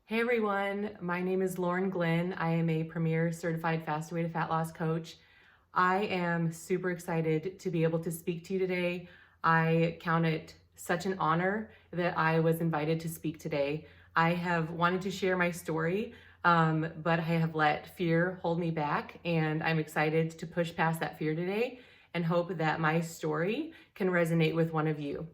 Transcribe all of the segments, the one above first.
Hey everyone, my name is Glynn. I am a premier certified fast away to fat loss coach. I am super excited to be able to speak to you today. I count it such an honor that I was invited to speak today. I have wanted to share my story, but I have let fear hold me back, and I'm excited to push past that fear today and hope that my story can resonate with one of you.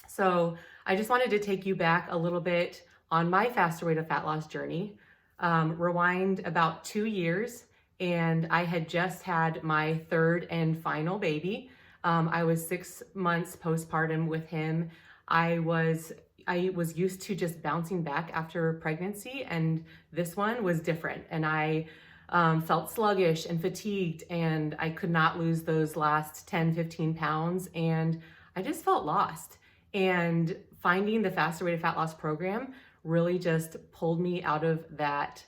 So I just wanted to take you back a little bit on my faster way to fat loss journey. Rewind about 2 years, and I had just had my third and final baby. I was 6 months postpartum with him. I was used to just bouncing back after pregnancy, and this one was different. And I felt sluggish and fatigued, and I could not lose those last 10, 15 pounds, and I just felt lost. And finding the Faster Way to Fat Loss program really just pulled me out of that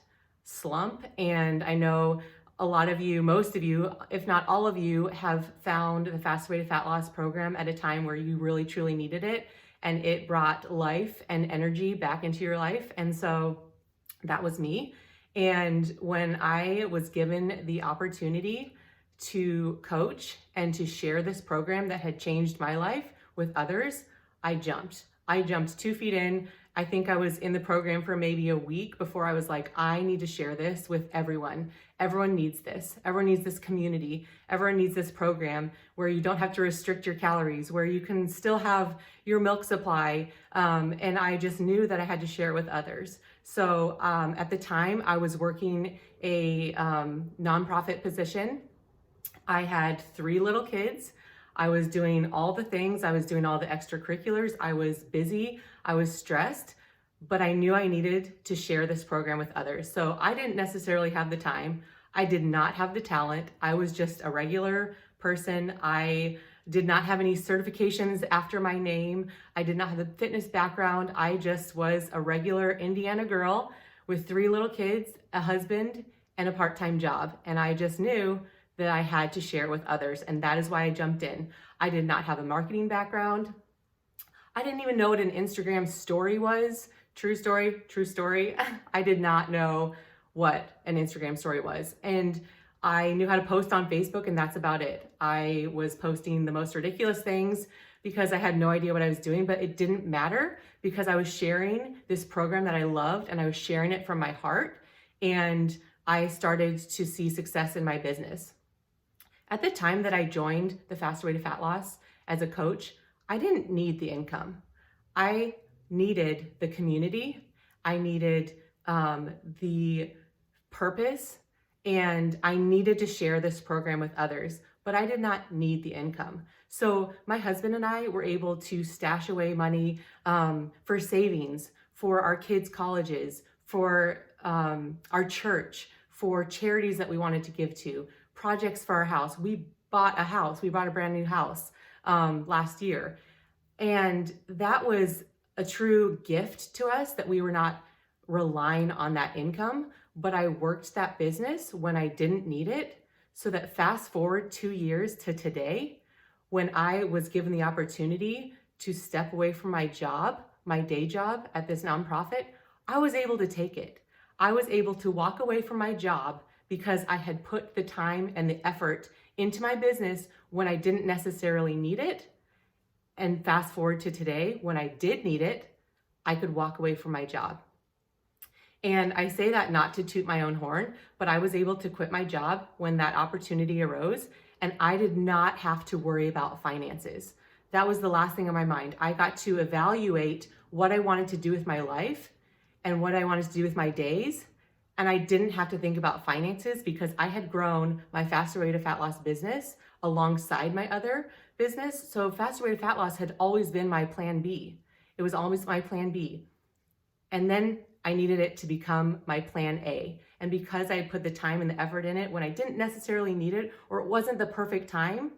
slump. And I know a lot of you, most of you, if not all of you, have found the Faster Way to Fat Loss program at a time where you really truly needed it, and it brought life and energy back into your life. And so that was me. And when I was given the opportunity to coach and to share this program that had changed my life with others, I jumped 2 feet in. I think I was in the program for maybe a week before I was like, I need to share this with everyone. Everyone needs this. Everyone needs this community. Everyone needs this program where you don't have to restrict your calories, where you can still have your milk supply. And I just knew that I had to share it with others. So at the time, I was working a nonprofit position. I had 3 little kids. I was doing all the things. I was doing all the extracurriculars. I was busy. I was stressed, but I knew I needed to share this program with others. So I didn't necessarily have the time. I did not have the talent. I was just a regular person. I did not have any certifications after my name. I did not have a fitness background. I just was a regular Indiana girl with 3 little kids, a husband, and a part-time job. And I just knew that I had to share it with others. And that is why I jumped in. I did not have a marketing background. I didn't even know what an Instagram story was. True story, true story. I did not know what an Instagram story was. And I knew how to post on Facebook, and that's about it. I was posting the most ridiculous things because I had no idea what I was doing, but it didn't matter because I was sharing this program that I loved, and I was sharing it from my heart. And I started to see success in my business. At the time that I joined the Faster Way to Fat Loss as a coach, I didn't need the income. I needed the community. I needed the purpose, and I needed to share this program with others, but I did not need the income. So my husband and I were able to stash away money for savings, for our kids' colleges, for our church, for charities that we wanted to give to, projects for our house. We bought a house. We bought a brand new house last year. And that was a true gift to us that we were not relying on that income, but I worked that business when I didn't need it, so that fast forward 2 years to today, when I was given the opportunity to step away from my job, my day job at this nonprofit, I was able to take it. I was able to walk away from my job because I had put the time and the effort into my business when I didn't necessarily need it. And fast forward to today, when I did need it, I could walk away from my job. And I say that not to toot my own horn, but I was able to quit my job when that opportunity arose, and I did not have to worry about finances. That was the last thing on my mind. I got to evaluate what I wanted to do with my life and what I wanted to do with my days. And I didn't have to think about finances because I had grown my Faster Way to Fat Loss business alongside my other business. So Faster Way to Fat Loss had always been my plan B. It was always my plan B. And then I needed it to become my plan A. And because I put the time and the effort in it when I didn't necessarily need it, or it wasn't the perfect time,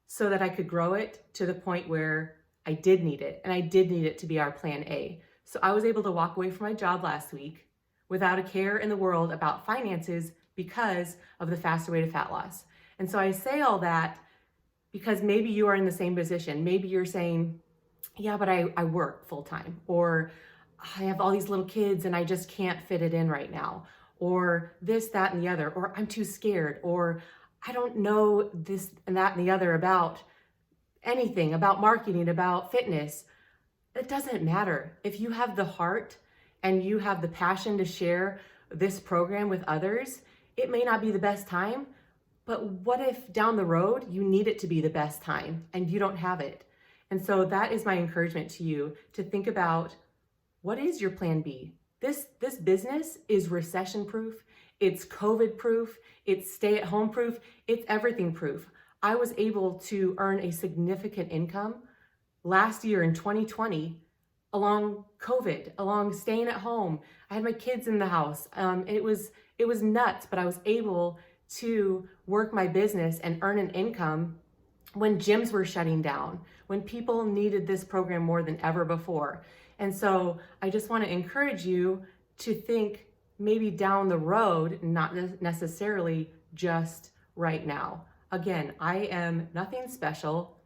so that I could grow it to the point where I did need it. And I did need it to be our plan A. So I was able to walk away from my job last week without a care in the world about finances because of the Faster Way to Fat Loss. And so I say all that because maybe you are in the same position. Maybe you're saying, yeah, but I work full time, or I have all these little kids and I just can't fit it in right now, or this, that, and the other, or I'm too scared, or I don't know this and that and the other about anything, about marketing, about fitness. It doesn't matter. If you have the heart and you have the passion to share this program with others, it may not be the best time, but what if down the road you need it to be the best time and you don't have it? And so that is my encouragement to you, to think about, what is your plan B? This business is recession proof, it's COVID proof, it's stay at home proof, it's everything proof. I was able to earn a significant income last year in 2020 along COVID, along staying at home. I had my kids in the house. It was nuts, but I was able to work my business and earn an income when gyms were shutting down, when people needed this program more than ever before. And so I just want to encourage you to think maybe down the road, not necessarily just right now. Again, I am nothing special,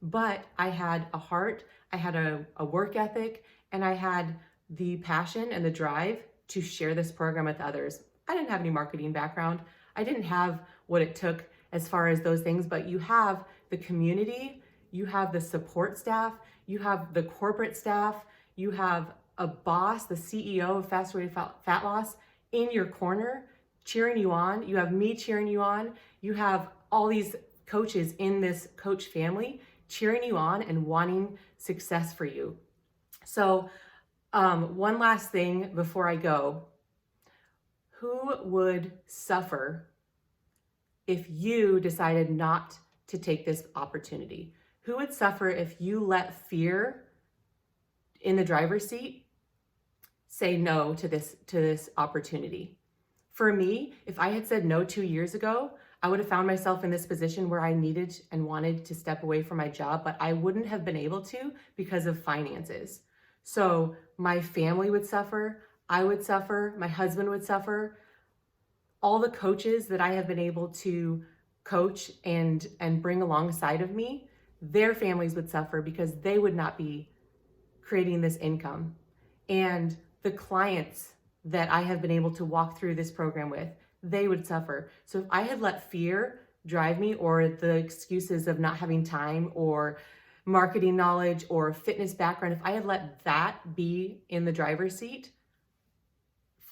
but I had a heart, I had a work ethic, and I had the passion and the drive to share this program with others. I didn't have any marketing background. I didn't have what it took as far as those things, but you have the community, you have the support staff, you have the corporate staff, you have a boss, the CEO of Fast Way to Fat Loss in your corner cheering you on. You have me cheering you on. You have all these coaches in this coach family cheering you on and wanting success for you. So one last thing before I go. Who would suffer if you decided not to take this opportunity? Who would suffer if you let fear in the driver's seat say no to this opportunity? For me, if I had said no 2 years ago, I would have found myself in this position where I needed and wanted to step away from my job, but I wouldn't have been able to because of finances. So my family would suffer, I would suffer, my husband would suffer. All the coaches that I have been able to coach and bring alongside of me, their families would suffer because they would not be creating this income. And the clients that I have been able to walk through this program with, they would suffer. So if I had let fear drive me, or the excuses of not having time or marketing knowledge or fitness background, if I had let that be in the driver's seat,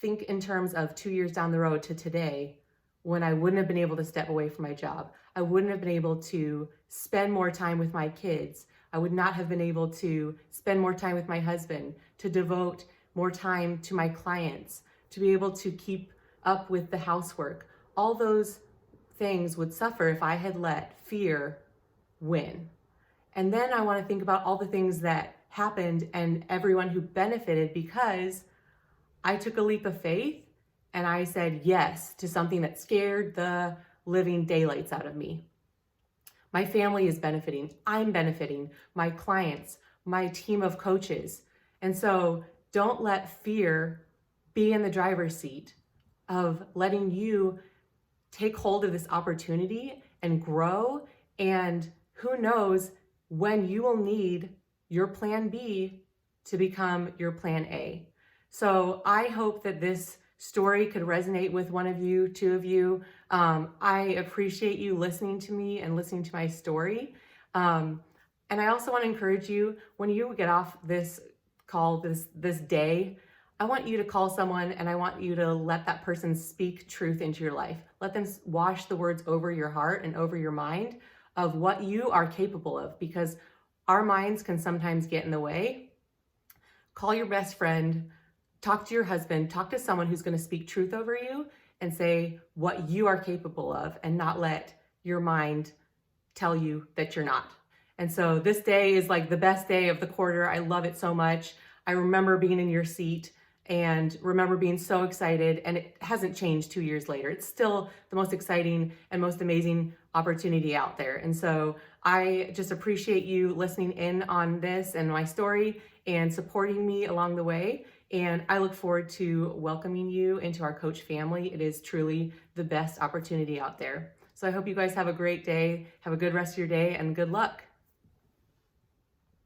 think in terms of 2 years down the road to today, when I wouldn't have been able to step away from my job. I wouldn't have been able to spend more time with my kids. I would not have been able to spend more time with my husband, to devote more time to my clients, to be able to keep up with the housework. All those things would suffer if I had let fear win. And then I want to think about all the things that happened and everyone who benefited because I took a leap of faith and I said yes to something that scared the living daylights out of me. My family is benefiting. I'm benefiting. My clients, my team of coaches. And so don't let fear be in the driver's seat of letting you take hold of this opportunity and grow. And who knows when you will need your plan B to become your plan A. So I hope that this story could resonate with one of you, two of you. I appreciate you listening to me and listening to my story. And I also want to encourage you, when you get off this call this day, I want you to call someone and I want you to let that person speak truth into your life. Let them wash the words over your heart and over your mind of what you are capable of, because our minds can sometimes get in the way. Call your best friend, talk to your husband, talk to someone who's going to speak truth over you and say what you are capable of, and not let your mind tell you that you're not. And so this day is like the best day of the quarter. I love it so much. I remember being in your seat and remember being so excited, and it hasn't changed 2 years later. It's still the most exciting and most amazing opportunity out there. And so I just appreciate you listening in on this and my story and supporting me along the way. And I look forward to welcoming you into our coach family. It is truly the best opportunity out there. So I hope you guys have a great day. Have a good rest of your day and good luck.